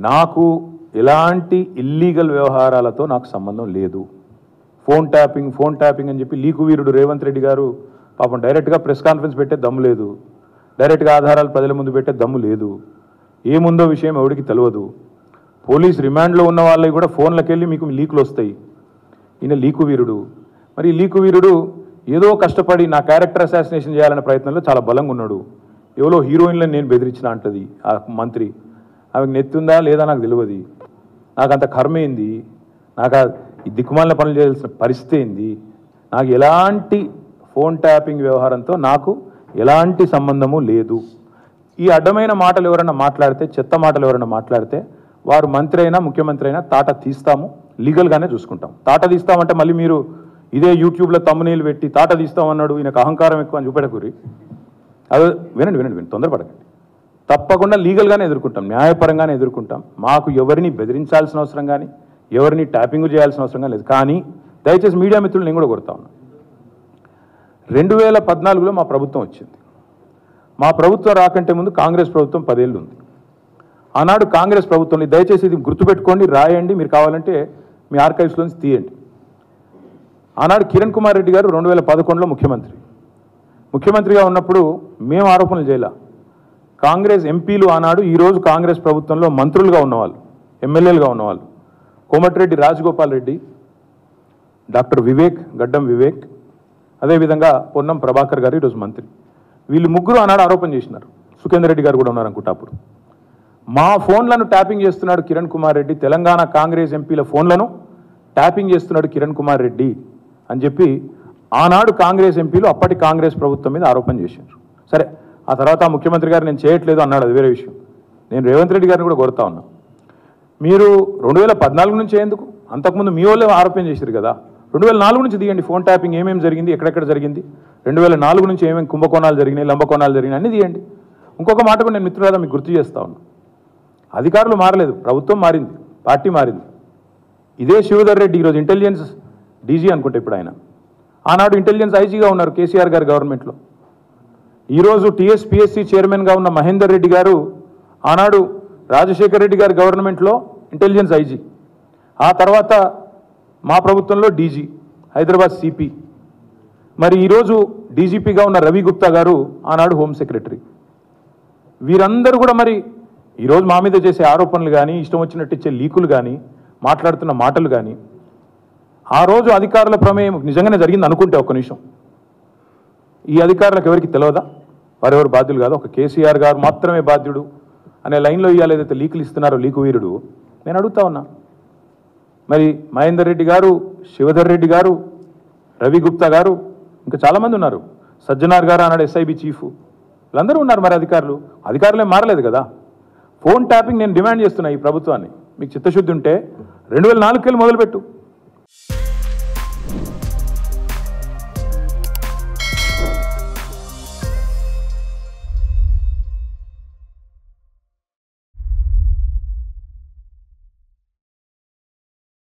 నాకు ఎలాంటి ఇల్లీగల్ వ్యవహారాలతో నాకు సంబంధం లేదు. ఫోన్ ట్యాపింగ్ అని చెప్పి లీకు వీరుడు రేవంత్ రెడ్డి గారు పాపం డైరెక్ట్గా ప్రెస్ కాన్ఫరెన్స్ పెట్టే దమ్ము లేదు, డైరెక్ట్గా ఆధారాలు ప్రజల ముందు పెట్టే దమ్ము లేదు, ఏముందో విషయం ఎవరికి తెలియదు. పోలీస్ రిమాండ్లో ఉన్న వాళ్ళకి కూడా ఫోన్లకు వెళ్ళి మీకు లీకులు వస్తాయి. ఈయన లీకు వీరుడు. మరి లీకు వీరుడు ఏదో కష్టపడి నా క్యారెక్టర్ అసాసినేషన్ చేయాలనే ప్రయత్నంలో చాలా బలంగా ఉన్నాడు. ఎవరో హీరోయిన్లను నేను బెదిరించిన అంటది ఆ మంత్రి. ఆమెకు నెత్తుందా లేదా నాకు తెలియదు. నాకు అంత కర్మ ఏంది, నాకు ఈ దిక్కుమాలిన పనులు చేయాల్సిన పరిస్థితి ఏంది, నాకు ఎలాంటి ఫోన్ ట్యాపింగ్ వ్యవహారంతో నాకు ఎలాంటి సంబంధము లేదు. ఈ అడ్డమైన మాటలు ఎవరైనా మాట్లాడితే, చెత్త మాటలు ఎవరైనా మాట్లాడితే వారు మంత్రి అయినా ముఖ్యమంత్రి అయినా తాట తీస్తాము, లీగల్గానే చూసుకుంటాం. తాట తీస్తామంటే మళ్ళీ మీరు ఇదే యూట్యూబ్లో తమ్మునీళ్ళు పెట్టి తాట తీస్తామన్నాడు ఈయనకు అహంకారం ఎక్కువ అని చూపెడకూరి. అదే వినండి, తొందరపడకండి. తప్పకుండా లీగల్గానే ఎదుర్కొంటాం, న్యాయపరంగానే ఎదుర్కొంటాం. మాకు ఎవరిని బెదిరించాల్సిన అవసరం కానీ ఎవరిని ట్యాపింగ్ చేయాల్సిన అవసరం కానీ లేదు. కానీ దయచేసి మీడియా మిత్రులు నేను కూడా కొడతా ఉన్నా. 2014లో మా ప్రభుత్వం వచ్చింది. మా ప్రభుత్వం రాకంటే ముందు కాంగ్రెస్ ప్రభుత్వం 10 ఏళ్ళు ఉంది. ఆనాడు కాంగ్రెస్ ప్రభుత్వంలో దయచేసి ఇది గుర్తుపెట్టుకోండి, రాయండి, మీరు కావాలంటే మీ ఆర్కైవ్స్లోంచి తీయండి. ఆనాడు కిరణ్ కుమార్ రెడ్డి గారు 2011లో ముఖ్యమంత్రిగా ఉన్నప్పుడు మేము ఆరోపణలు చేయాల. కాంగ్రెస్ ఎంపీలు ఆనాడు ఈరోజు కాంగ్రెస్ ప్రభుత్వంలో మంత్రులుగా ఉన్నవాళ్ళు, ఎమ్మెల్యేలుగా ఉన్నవాళ్ళు, కోమటిరెడ్డి రాజగోపాల్ రెడ్డి, డాక్టర్ గడ్డం వివేక్, అదేవిధంగా పొన్నం ప్రభాకర్ గారు ఈరోజు మంత్రి. వీళ్ళు ముగ్గురు ఆనాడు ఆరోపణ చేసినారు. సుఖేందర్ రెడ్డి గారు కూడా ఉన్నారు అనుకుంటా. అప్పుడు మా ఫోన్లను ట్యాపింగ్ చేస్తున్నాడు కిరణ్ కుమార్ రెడ్డి, తెలంగాణ కాంగ్రెస్ ఎంపీల ఫోన్లను ట్యాపింగ్ చేస్తున్నాడు కిరణ్ కుమార్ రెడ్డి అని చెప్పి ఆనాడు కాంగ్రెస్ ఎంపీలు అప్పటి కాంగ్రెస్ ప్రభుత్వం మీద ఆరోపణ చేశారు. సరే, ఆ తర్వాత ముఖ్యమంత్రి గారు నేను చేయట్లేదు అన్నాడు, అది వేరే విషయం. నేను రేవంత్ రెడ్డి గారిని కూడా కోరుతా ఉన్నా, మీరు 2014 నుంచి ఎందుకు, అంతకుముందు మీ వాళ్ళే ఆరోపణ చేశారు కదా, 2004 నుంచి తీయండి. ఫోన్ ట్యాపింగ్ ఏమేమి జరిగింది, ఎక్కడెక్కడ జరిగింది, 2004 నుంచి ఏమేమి కుంభకోణాలు జరిగినాయి, లంబకోణాలు జరిగినాయి అన్నీ తీయండి. ఇంకొక మాట కూడా నేను మిత్రులారా మీకు గుర్తు చేస్తా ఉన్నా, అధికారులు మారలేదు, ప్రభుత్వం మారింది, పార్టీ మారింది. ఇదే శివధర్ రెడ్డి ఈరోజు ఇంటెలిజెన్స్ డీజీ అనుకుంటే ఇప్పుడు ఆయన, ఆనాడు ఇంటెలిజెన్స్ ఐజీగా ఉన్నారు కేసీఆర్ గారి గవర్నమెంట్లో. ఈరోజు టీఎస్పీఎస్సీ చైర్మన్గా ఉన్న మహేందర్ రెడ్డి గారు ఆనాడు రాజశేఖర్ రెడ్డి గారి గవర్నమెంట్లో ఇంటెలిజెన్స్ ఐజీ, ఆ తర్వాత మా ప్రభుత్వంలో డీజీ, హైదరాబాద్ సిపి. మరి ఈరోజు డీజీపీగా ఉన్న రవి గుప్తా గారు ఆనాడు హోమ్ సెక్రటరీ. వీరందరూ కూడా మరి ఈరోజు మా మీద చేసే ఆరోపణలు కానీ, ఇష్టం వచ్చినట్టు ఇచ్చే లీకులు కానీ, మాట్లాడుతున్న మాటలు కానీ, ఆ రోజు అధికారుల ప్రమేయం నిజంగానే జరిగింది అనుకుంటే ఒక్క నిమిషం, ఈ అధికారులకు ఎవరికి తెలియదా, వారెవరు బాధ్యులు కాదు, ఒక కేసీఆర్ గారు మాత్రమే బాధ్యుడు అనే లైన్లో ఇవాళ ఏదైతే లీకులు ఇస్తున్నారో లీకు వీరుడు, నేను అడుగుతా ఉన్నా. మరి మహేందర్ రెడ్డి గారు, శివధర్ రెడ్డి గారు, రవి గుప్తా గారు, ఇంకా చాలామంది ఉన్నారు, సజ్జనార్ గారు ఆనాడు ఎస్ఐబి చీఫ్, వీళ్ళందరూ ఉన్నారు. మరి అధికారులే మారలేదు కదా. ఫోన్ ట్యాపింగ్ నేను డిమాండ్ చేస్తున్నా ఈ ప్రభుత్వాన్ని, మీకు చిత్తశుద్ధి ఉంటే 2004 మొదలుపెట్టు.